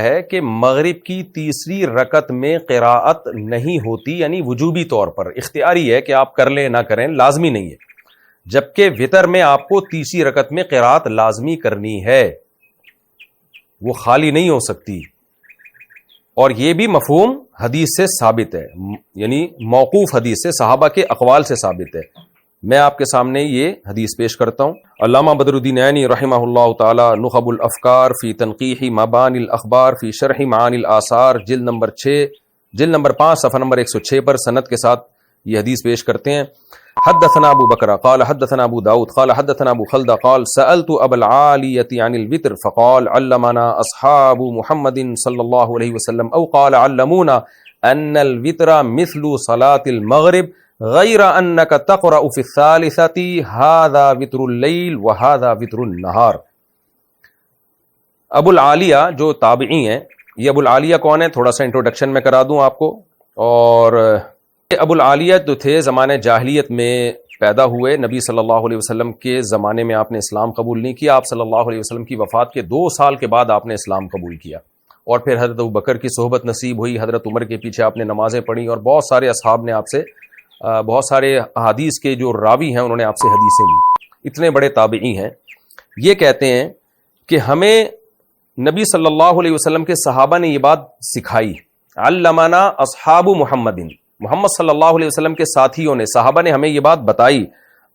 ہے کہ مغرب کی تیسری رکعت میں قراءت نہیں ہوتی، یعنی وجوبی طور پر، اختیاری ہے کہ آپ کر لیں نہ کریں، لازمی نہیں ہے، جبکہ وتر میں آپ کو تیسری رکعت میں قراءت لازمی کرنی ہے، وہ خالی نہیں ہو سکتی۔ اور یہ بھی مفہوم حدیث سے ثابت ہے، یعنی موقوف حدیث سے، صحابہ کے اقوال سے ثابت ہے۔ میں آپ کے سامنے یہ حدیث پیش کرتا ہوں۔ علامہ بدر الدین عینی رحمہ اللہ تعالی نخب الافکار فی تنقیح مبانی الاخبار فی شرح معانی الآثار جلد نمبر 5 صفحہ نمبر 106 پر سند کے ساتھ یہ حدیث پیش کرتے ہیں۔ حدثنا ابو بکر قال حدثنا ابو داود قال حدثنا ابو خلدہ قال سألت ابا العالیة عن الوتر فقال علمنا اصحاب محمد صلی اللہ علیہ وسلم او قال علمونا ان الوتر مثل صلاة المغرب غیر انک تقرأ فی الثالثۃ ھذا وتر اللیل وھذا وتر النہار۔ ابو العالیہ جو تابعی ہیں، یہ ابو العالیہ کون ہے، تھوڑا سا انٹروڈکشن میں کرا دوں آپ کو۔ اور ابو العالیہ جو تھے زمانے جاہلیت میں پیدا ہوئے، نبی صلی اللہ علیہ وسلم کے زمانے میں آپ نے اسلام قبول نہیں کیا، آپ صلی اللہ علیہ وسلم کی وفات کے 2 سال کے بعد آپ نے اسلام قبول کیا، اور پھر حضرت ابوبکر کی صحبت نصیب ہوئی، حضرت عمر کے پیچھے آپ نے نمازیں پڑھی، اور بہت سارے اصحاب نے آپ سے، بہت سارے احادیث کے جو راوی ہیں انہوں نے آپ سے حدیثیں لی، اتنے بڑے تابعی ہیں۔ یہ کہتے ہیں کہ ہمیں نبی صلی اللہ علیہ وسلم کے صحابہ نے یہ بات سکھائی، علمنا اصحاب محمد صلی اللہ علیہ وسلم کے ساتھیوں نے، صحابہ نے ہمیں یہ بات بتائی،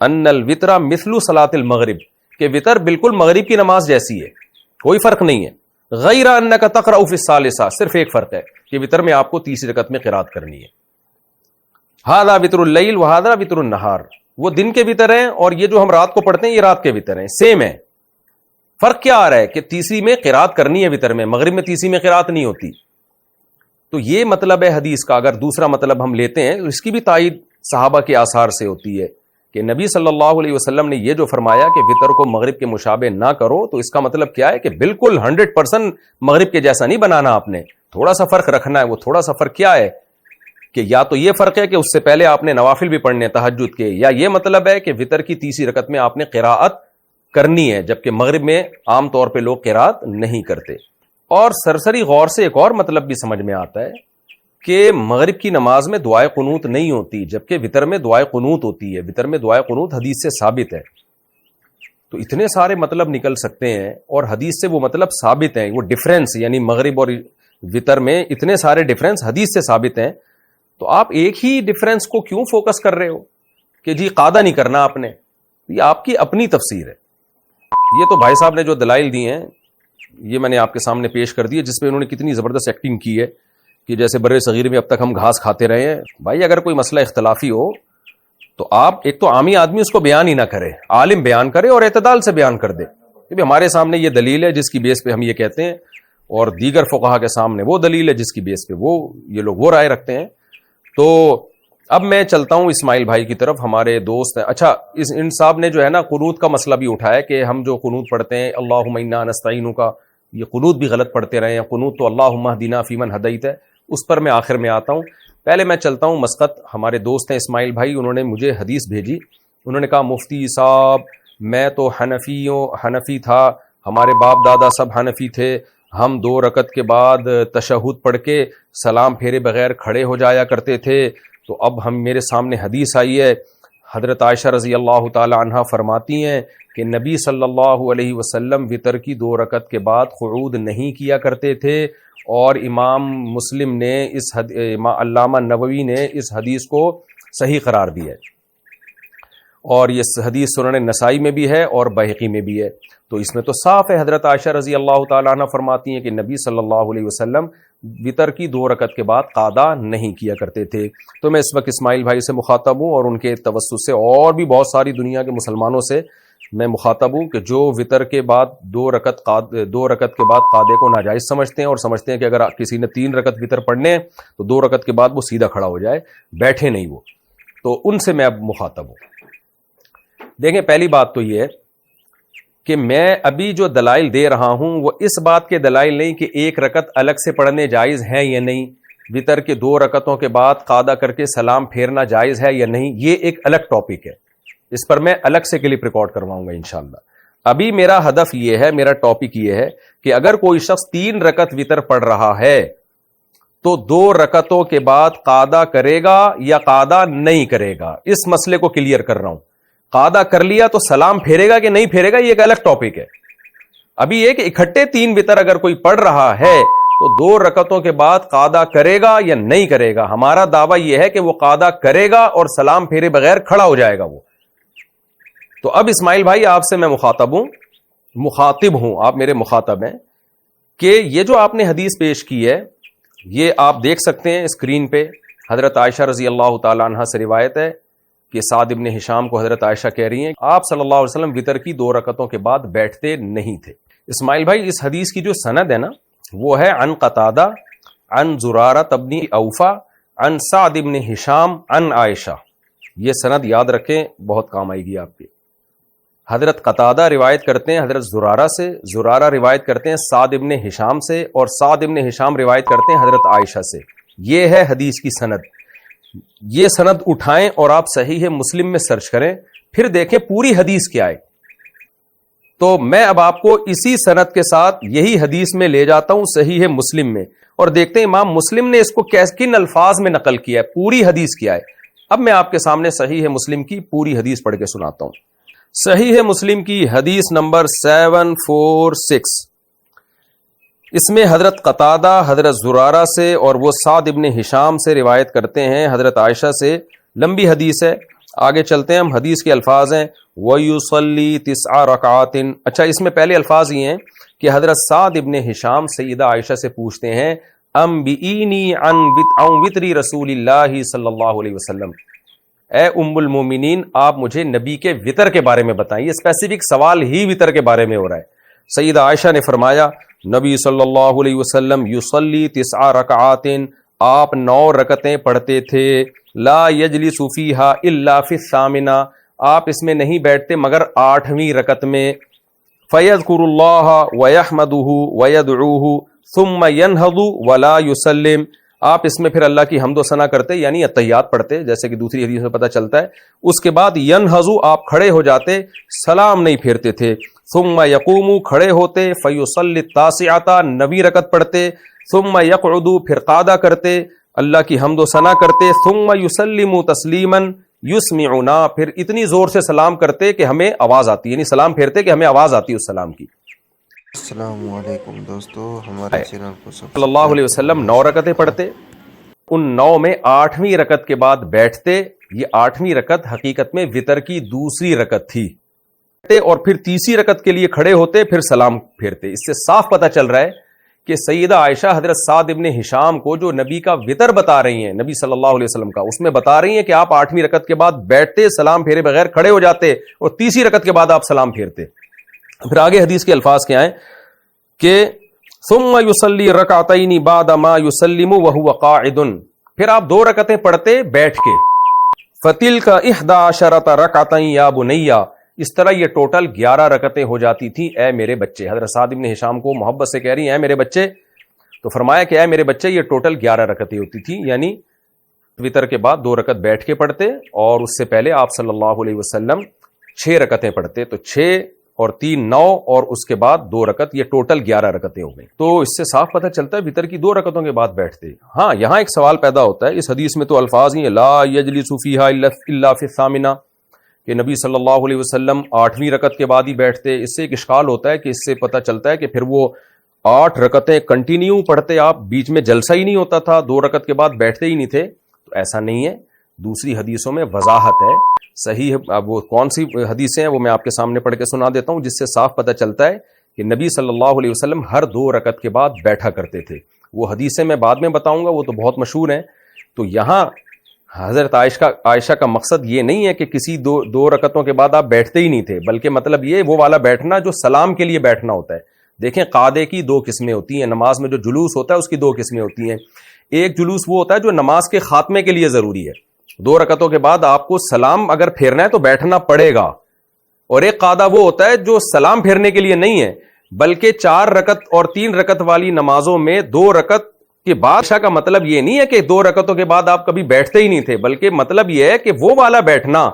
ان الوتر مثل صلاۃ المغرب، کہ وتر بالکل مغرب کی نماز جیسی ہے، کوئی فرق نہیں ہے، غیر انک تقرأ فی الثالثہ، صرف ایک فرق ہے کہ وتر میں آپ کو تیسری رکعت میں قرات کرنی ہے، ھذا وتر اللیل وھذا وتر النہار، وہ دن کے وتر ہیں اور یہ جو ہم رات کو پڑھتے ہیں یہ رات کے وتر ہیں، سیم ہے۔ فرق کیا آ رہا ہے کہ تیسری میں قرات کرنی ہے وتر میں، مغرب میں تیسری میں قرات نہیں ہوتی۔ تو یہ مطلب ہے حدیث کا۔ اگر دوسرا مطلب ہم لیتے ہیں تو اس کی بھی تائید صحابہ کے آثار سے ہوتی ہے کہ نبی صلی اللہ علیہ وسلم نے یہ جو فرمایا کہ وتر کو مغرب کے مشابہ نہ کرو، تو اس کا مطلب کیا ہے کہ بالکل 100% مغرب کے جیسا نہیں بنانا، آپ نے تھوڑا سا فرق رکھنا ہے۔ وہ تھوڑا سا فرق کیا ہے کہ یا تو یہ فرق ہے کہ اس سے پہلے آپ نے نوافل بھی پڑھنے تہجد کے، یا یہ مطلب ہے کہ وتر کی تیسری رکعت میں آپ نے قراءت کرنی ہے، جبکہ مغرب میں عام طور پہ لوگ قراءت نہیں کرتے۔ اور سرسری غور سے ایک اور مطلب بھی سمجھ میں آتا ہے کہ مغرب کی نماز میں دعائے قنوت نہیں ہوتی، جبکہ وتر میں دعائے قنوت ہوتی ہے، وتر میں دعائے قنوت حدیث سے ثابت ہے۔ تو اتنے سارے مطلب نکل سکتے ہیں اور حدیث سے وہ مطلب ثابت ہیں، وہ ڈفرینس یعنی مغرب اور وتر میں اتنے سارے ڈفرینس حدیث سے ثابت ہیں، تو آپ ایک ہی ڈفرینس کو کیوں فوکس کر رہے ہو کہ جی قاعدہ نہیں کرنا آپ نے؟ یہ آپ کی اپنی تفسیر ہے۔ یہ تو بھائی صاحب نے جو دلائل دی ہیں یہ میں نے آپ کے سامنے پیش کر دی ہے، جس پہ انہوں نے کتنی زبردست ایکٹنگ کی ہے کہ جیسے برے صغیر میں اب تک ہم گھاس کھاتے رہے ہیں۔ بھائی اگر کوئی مسئلہ اختلافی ہو تو آپ ایک تو عامی آدمی اس کو بیان ہی نہ کرے، عالم بیان کرے اور اعتدال سے بیان کر دے کہ ہمارے سامنے یہ دلیل ہے جس کی بیس پہ ہم یہ کہتے ہیں، اور دیگر فقہا کے سامنے وہ دلیل ہے جس کی بیس پہ وہ یہ لوگ وہ رائے رکھتے ہیں۔ تو اب میں چلتا ہوں اسماعیل بھائی کی طرف، ہمارے دوست ہیں۔ اچھا، ان صاحب نے جو ہے نا قنوت کا مسئلہ بھی اٹھایا کہ ہم جو قنوت پڑھتے ہیں اللہم انا نستعینک کا، یہ قنوت بھی غلط پڑھتے رہے ہیں۔ قنوت تو اللہم اہدنا فیمن ہدیت ہے، اس پر میں آخر میں آتا ہوں۔ پہلے میں چلتا ہوں مسقط، ہمارے دوست ہیں اسماعیل بھائی، انہوں نے مجھے حدیث بھیجی، انہوں نے کہا مفتی صاحب میں تو حنفی تھا، ہمارے باپ دادا سب حنفی تھے، ہم 2 رکعت کے بعد تشہد پڑھ کے سلام پھیرے بغیر کھڑے ہو جایا کرتے تھے، تو اب میرے سامنے حدیث آئی ہے، حضرت عائشہ رضی اللہ تعالی عنہا فرماتی ہیں کہ نبی صلی اللہ علیہ وسلم وتر کی 2 رکعت کے بعد قعود نہیں کیا کرتے تھے، اور امام مسلم نے علامہ نووی نے اس حدیث کو صحیح قرار دیا ہے، اور یہ حدیث سنن نسائی میں بھی ہے اور بہقی میں بھی ہے۔ تو اس میں تو صاف ہے، حضرت عائشہ رضی اللہ تعالی عنہ فرماتی ہیں کہ نبی صلی اللہ علیہ وسلم وتر کی 2 رکعت کے بعد قعدہ نہیں کیا کرتے تھے۔ تو میں اس وقت اسماعیل بھائی سے مخاطب ہوں، اور ان کے توسط سے اور بھی بہت ساری دنیا کے مسلمانوں سے میں مخاطب ہوں کہ جو وتر کے بعد 2 رکعت کے بعد قعدے کو ناجائز سمجھتے ہیں، اور سمجھتے ہیں کہ اگر کسی نے 3 رکعت وتر پڑھنے ہیں تو 2 رکعت کے بعد وہ سیدھا کھڑا ہو جائے، بیٹھے نہیں وہ، تو ان سے میں اب مخاطب ہوں۔ دیکھیں، پہلی بات تو یہ ہے کہ میں ابھی جو دلائل دے رہا ہوں وہ اس بات کے دلائل نہیں کہ 1 رکعت الگ سے پڑھنے جائز ہے یا نہیں، وتر کے 2 رکعتوں کے بعد قعدہ کر کے سلام پھیرنا جائز ہے یا نہیں، یہ ایک الگ ٹاپک ہے، اس پر میں الگ سے کلپ ریکارڈ کرواؤں گا انشاءاللہ۔ ابھی میرا ہدف یہ ہے, میرا ٹاپک یہ ہے کہ اگر کوئی شخص 3 رکعت وتر پڑھ رہا ہے تو 2 رکعتوں کے بعد قعدہ کرے گا یا قعدہ نہیں کرے گا. اس مسئلے کو کلیئر کر رہا ہوں. قعدہ کر لیا تو سلام پھیرے گا کہ نہیں پھیرے گا, یہ ایک الگ ٹاپک ہے. ابھی یہ کہ اکٹھے 3 وتر اگر کوئی پڑھ رہا ہے تو 2 رکعتوں کے بعد قعدہ کرے گا یا نہیں کرے گا. ہمارا دعویٰ یہ ہے کہ وہ قعدہ کرے گا اور سلام پھیرے بغیر کھڑا ہو جائے گا وہ. تو اب اسماعیل بھائی آپ سے میں مخاطب ہوں, آپ میرے مخاطب ہیں کہ یہ جو آپ نے حدیث پیش کی ہے یہ آپ دیکھ سکتے ہیں اسکرین پہ. حضرت عائشہ رضی اللہ تعالی عنہا سے روایت ہے کہ سعد ابن ہشام کو حضرت عائشہ کہہ رہی ہیں آپ صلی اللہ علیہ وسلم وتر کی 2 رکعتوں کے بعد بیٹھتے نہیں تھے. اسماعیل بھائی اس حدیث کی جو سند ہے نا وہ ہے عن قتادہ عن زرارہ بن اوفا عن سعد ابن ہشام عن عائشہ. یہ سند یاد رکھیں, بہت کام آئے گی آپ کے. حضرت قتادہ روایت کرتے ہیں حضرت زرارہ سے, زرارہ روایت کرتے ہیں سعد ابن ہشام سے, اور سعد ابن ہشام روایت کرتے ہیں حضرت عائشہ سے. یہ ہے حدیث کی سند. یہ سند اٹھائیں اور آپ صحیح مسلم میں سرچ کریں, پھر دیکھیں پوری حدیث کیا ہے. تو میں اب آپ کو اسی سند کے ساتھ یہی حدیث میں لے جاتا ہوں صحیح مسلم میں, اور دیکھتے ہیں امام مسلم نے اس کو کن الفاظ میں نقل کیا ہے, پوری حدیث کیا ہے. اب میں آپ کے سامنے صحیح مسلم کی پوری حدیث پڑھ کے سناتا ہوں. صحیح مسلم کی حدیث نمبر 746. اس میں حضرت قتادہ حضرت زرارہ سے اور وہ سعد ابن ہشام سے روایت کرتے ہیں حضرت عائشہ سے. لمبی حدیث ہے, آگے چلتے ہیں ہم. حدیث کے الفاظ ہیں وَيُصَلِّي 9 رَكَعَاتٍ. اچھا, اس میں پہلے الفاظ یہ ہیں کہ حضرت سعد ابن ہشام سیدہ عائشہ سے پوچھتے ہیں انبئینی عن وطری رسول اللہ صلی اللہ علیہ وسلم, اے ام المومنین آپ مجھے نبی کے وطر کے بارے میں بتائیں. یہ اسپیسیفک سوال ہی وطر کے بارے میں ہو رہا ہے. سیدہ عائشہ نے فرمایا نبی صلی اللہ علیہ وسلم یصلی 9 رکعات, آپ 9 رکعتیں پڑھتے تھے. لا یجلس فیہا الا فی الثامنہ, آپ اس میں نہیں بیٹھتے مگر 8ویں رکعت میں. فیذکر اللہ ویحمدہ ویدعوہ ثم ینہض ولا یسلم, آپ اس میں پھر اللہ کی حمد و ثنا کرتے یعنی التحیات پڑھتے جیسے کہ دوسری حدیث میں پتہ چلتا ہے. اس کے بعد ینہض آپ کھڑے ہو جاتے, سلام نہیں پھیرتے تھے. ثم یقوم کھڑے ہوتے, فیصلی التاسعۃ 9ویں رکعت پڑھتے. ثم یقعد پھر قعدہ کرتے, اللہ کی حمد و ثنا کرتے. ثم یسلم تسلیما یسمعنا پھر اتنی زور سے سلام کرتے کہ ہمیں آواز آتی, یعنی سلام پھیرتے کہ ہمیں آواز آتی اس سلام کی. السلام علیکم دوستو, ہمارے چینل کو صلی اللہ علیہ وسلم 9 رکعتیں پڑھتے, ان 9 میں 8ویں رکعت کے بعد بیٹھتے. یہ 8ویں رکعت حقیقت میں وتر کی دوسری رکعت تھی, اور پھر تیسری رکعت کے لیے کھڑے ہوتے پھر سلام پھیرتے. اس سے صاف پتہ چل رہا ہے کہ سیدہ عائشہ حضرت سعد ابن ہشام کو جو نبی کا وتر بتا رہی ہیں, نبی صلی اللہ علیہ وسلم کا, اس میں بتا رہی ہیں کہ آپ 8ویں رکعت کے بعد بیٹھتے, سلام پھیرے بغیر کھڑے ہو جاتے, اور تیسری رکعت کے بعد آپ سلام پھیرتے. پھر آگے حدیث کے الفاظ کیا ہیں کہ ثم یصلی رکعتین بعد ما یسلم وهو قاعد, پھر آپ 2 رکعتیں پڑھتے بیٹھ کے. فتلک 11 رکعۃ یا بنی, اس طرح یہ ٹوٹل 11 رکعتیں ہو جاتی تھی اے میرے بچے. حضرت سعد ابن ہشام کو محبت سے کہہ رہی ہیں اے میرے بچے, تو فرمایا کہ اے میرے بچے یہ ٹوٹل 11 رکعتیں ہوتی تھی, یعنی وتر کے بعد 2 رکعت بیٹھ کے پڑھتے, اور اس سے پہلے آپ صلی اللہ علیہ وسلم 6 رکعتیں پڑھتے. تو 6 اور 3 9, اور اس کے بعد 2 رکعت, یہ ٹوٹل 11 رکعتیں ہو گئی. تو اس سے صاف پتہ چلتا ہے وتر کی 2 رکعتوں کے بعد بیٹھتے. ہاں, یہاں ایک سوال پیدا ہوتا ہے, اس حدیث میں تو الفاظ ہی لا یجلس فیہا الا فی الثامنہ کہ نبی صلی اللہ علیہ وسلم 8ویں رکعت کے بعد ہی بیٹھتے. اس سے ایک اشکال ہوتا ہے کہ اس سے پتہ چلتا ہے کہ پھر وہ 8 رکعتیں کنٹینیو پڑھتے, آپ بیچ میں جلسہ ہی نہیں ہوتا تھا, 2 رکعت کے بعد بیٹھتے ہی نہیں تھے. تو ایسا نہیں ہے, دوسری حدیثوں میں وضاحت ہے. صحیح وہ کون سی حدیثیں ہیں وہ میں آپ کے سامنے پڑھ کے سنا دیتا ہوں, جس سے صاف پتہ چلتا ہے کہ نبی صلی اللہ علیہ وسلم ہر 2 رکعت کے بعد بیٹھا کرتے تھے. وہ حدیثیں میں بعد میں بتاؤں گا, وہ تو بہت مشہور ہیں. تو یہاں حضرت عائشہ کا مقصد یہ نہیں ہے کہ کسی 2 رکعتوں کے بعد آپ بیٹھتے ہی نہیں تھے, بلکہ مطلب یہ وہ والا بیٹھنا جو سلام کے لیے بیٹھنا ہوتا ہے. دیکھیں قعدے کی 2 قسمیں ہوتی ہیں, نماز میں جو جلوس ہوتا ہے اس کی 2 قسمیں ہوتی ہیں. ایک جلوس وہ ہوتا ہے جو نماز کے خاتمے کے لیے ضروری ہے, 2 رکعتوں کے بعد آپ کو سلام اگر پھیرنا ہے تو بیٹھنا پڑے گا. اور ایک قعدہ وہ ہوتا ہے جو سلام پھیرنے کے لیے نہیں ہے, بلکہ 4 رکعت اور 3 رکعت والی نمازوں میں 2 رکعت کے بعد کا مطلب یہ نہیں ہے کہ 2 رکعتوں کے بعد آپ کبھی بیٹھتے ہی نہیں تھے, بلکہ مطلب یہ ہے کہ وہ والا بیٹھنا